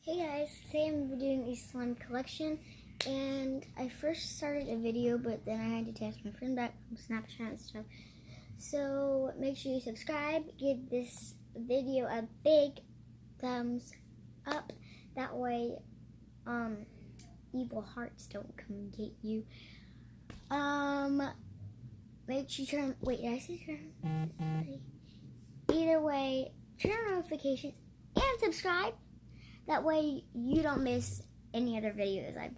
Hey guys, today I'm doing a slime collection, and I first started a video, but then I had to text my friend back from Snapchat and stuff. So make sure you subscribe, give this video a big thumbs up. That way, evil hearts don't come and get you. Make sure you turn. Wait, did I say turn? Either way, turn on notifications and subscribe. That way you don't miss any other videos I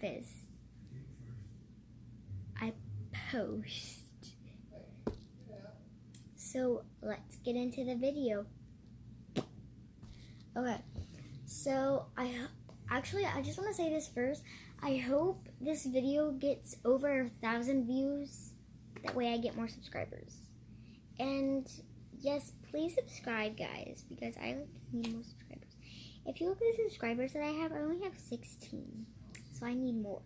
post. So let's get into the video. Okay, so I just want to say this first. I hope this video gets over 1,000 views. That way I get more subscribers. And yes, please subscribe, guys, because I need more subscribers. If you look at the subscribers that I only have 16, so I need more.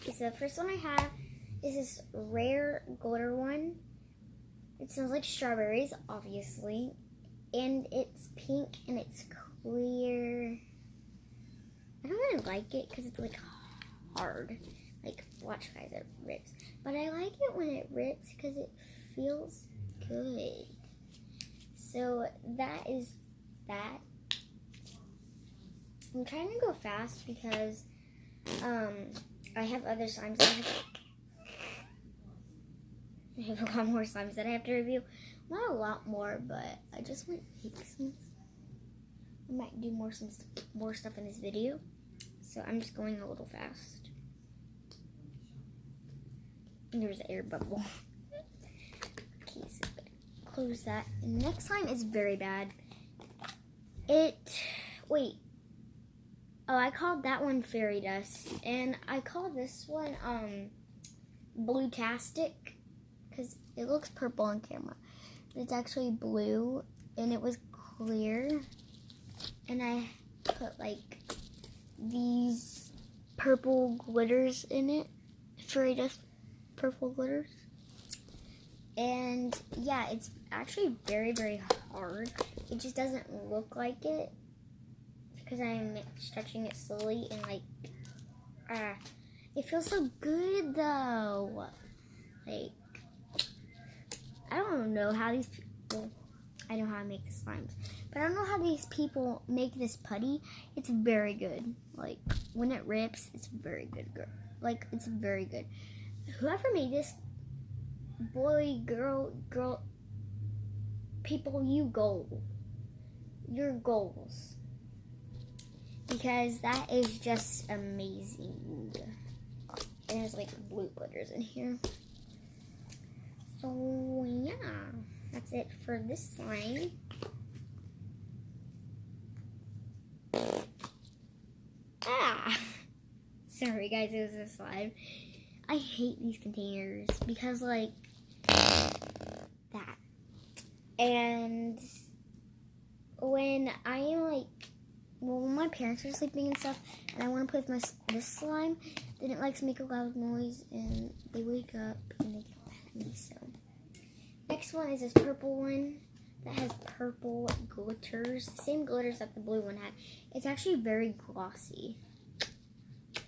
Okay, so the first one I have is this rare glitter one. It smells like strawberries, obviously, and it's pink and it's clear. I don't really like it because it's like hard. Like, watch guys, it rips. But I like it when it rips because it feels good. So that is that. I'm trying to go fast because I have other slimes that I have a lot more slimes that I have to review. Not a lot more, but I just want to pick some. I might do more stuff in this video. So I'm just going a little fast. And there's an air bubble. Okay, so close that. And next slime is very bad. I called that one fairy dust, and I call this one Blue-tastic because it looks purple on camera, but it's actually blue, and it was clear, and I put like these purple glitters in it, fairy dust purple glitters. And yeah, it's actually very, very hard. It just doesn't look like it because I'm stretching it slowly and it feels so good though. Like, I don't know how these people, I know how to make the slimes, but I don't know how these people make this putty. It's very good. Like, when it rips, it's very good. Like, it's very good. Whoever made this, boy, girl, people, your goals, because that is just amazing. And there's like blue glitters in here. So yeah, that's it for this slime. Sorry guys, it was a slime. I hate these containers because like that. And when I am when my parents are sleeping and stuff, and I want to play with this slime, then it likes to make a loud noise, and they wake up and they get mad at me. So next one is this purple one that has purple glitters, same glitters that the blue one had. It's actually very glossy.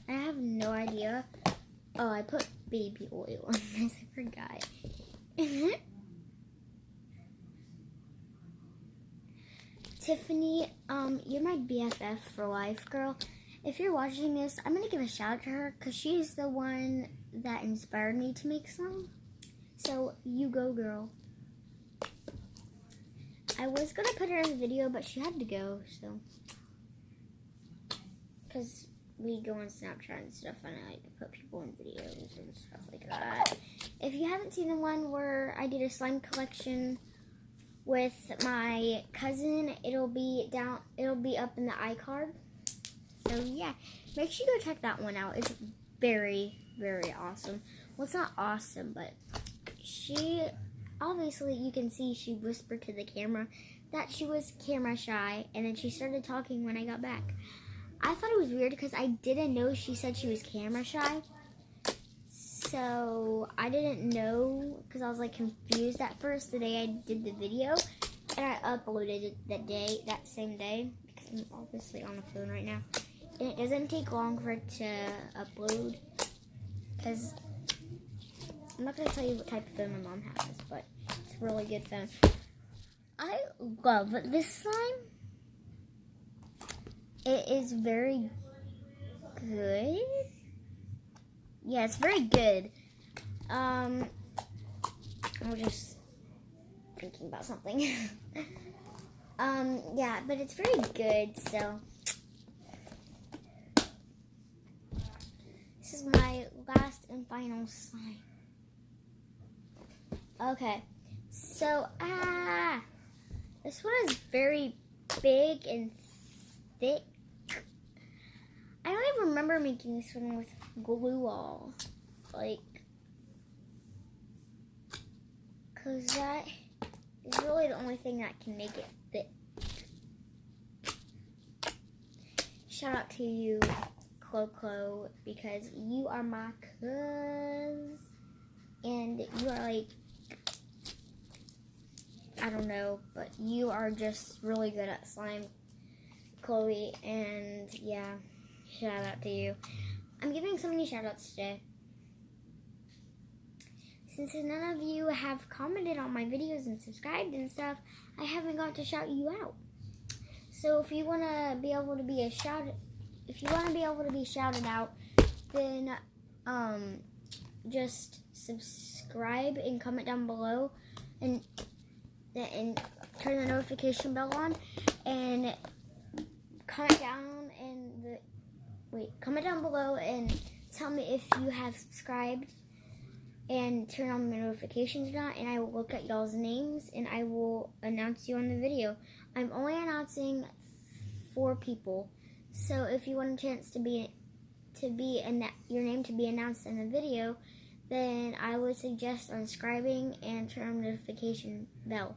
I have no idea. Oh, I put baby oil on this. I forgot. Tiffany, you're my BFF for life, girl. If you're watching this, I'm going to give a shout out to her because she's the one that inspired me to make slime. So, you go, girl. I was going to put her in the video, but she had to go, so. Because we go on Snapchat and stuff, and I like to put people in videos and stuff like that. If you haven't seen the one where I did a slime collection with my cousin, it'll be up in the iCard. So yeah, make sure you go check that one out. It's very, very awesome. Well, it's not awesome, but obviously you can see she whispered to the camera that she was camera shy, and then she started talking when I got back. I thought it was weird because I didn't know she said she was camera shy. So I didn't know because I was like confused at first the day I did the video. and I uploaded it that same day, because I'm obviously on the phone right now. And it doesn't take long for it to upload, because I'm not going to tell you what type of phone my mom has, but it's a really good phone. I love this slime. It is very good. Yeah, it's very good. I'm just thinking about something. Yeah, but it's very good, so this is my last and final slime. Okay, so, this one is very big and thick. I don't even remember making this one with glue all, like, because that is really the only thing that can make it thick. Shout out to you, Clo, because you are my cuz, and you are like, I don't know, but you are just really good at slime, Chloe, and yeah, shout out to you. I'm giving so many shout outs today. Since none of you have commented on my videos and subscribed and stuff, I haven't got to shout you out. So if you want to be able to be shouted out, then just subscribe and comment down below, and turn the notification bell on, and comment down below and tell me if you have subscribed and turn on the notifications or not, and I will look at y'all's names and I will announce you on the video. I'm only announcing 4 people, so if you want a chance your name to be announced in the video, then I would suggest unsubscribing and turn on the notification bell.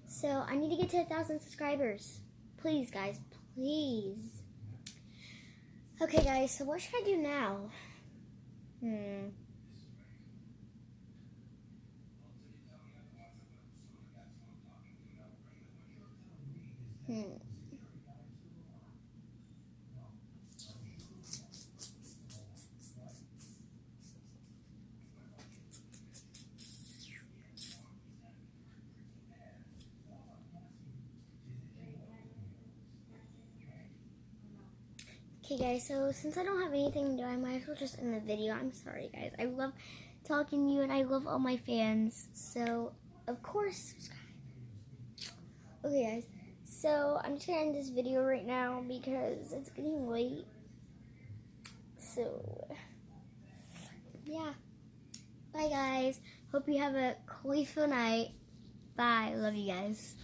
So I need to get to 1,000 subscribers. Please, guys, please. Okay, guys, so what should I do now? Okay, guys, so since I don't have anything to do, I might as well just end the video. I'm sorry, guys. I love talking to you, and I love all my fans. So, of course, subscribe. Okay, guys. So, I'm just going to end this video right now because it's getting late. So, yeah. Bye, guys. Hope you have a gleeful night. Bye. Love you guys.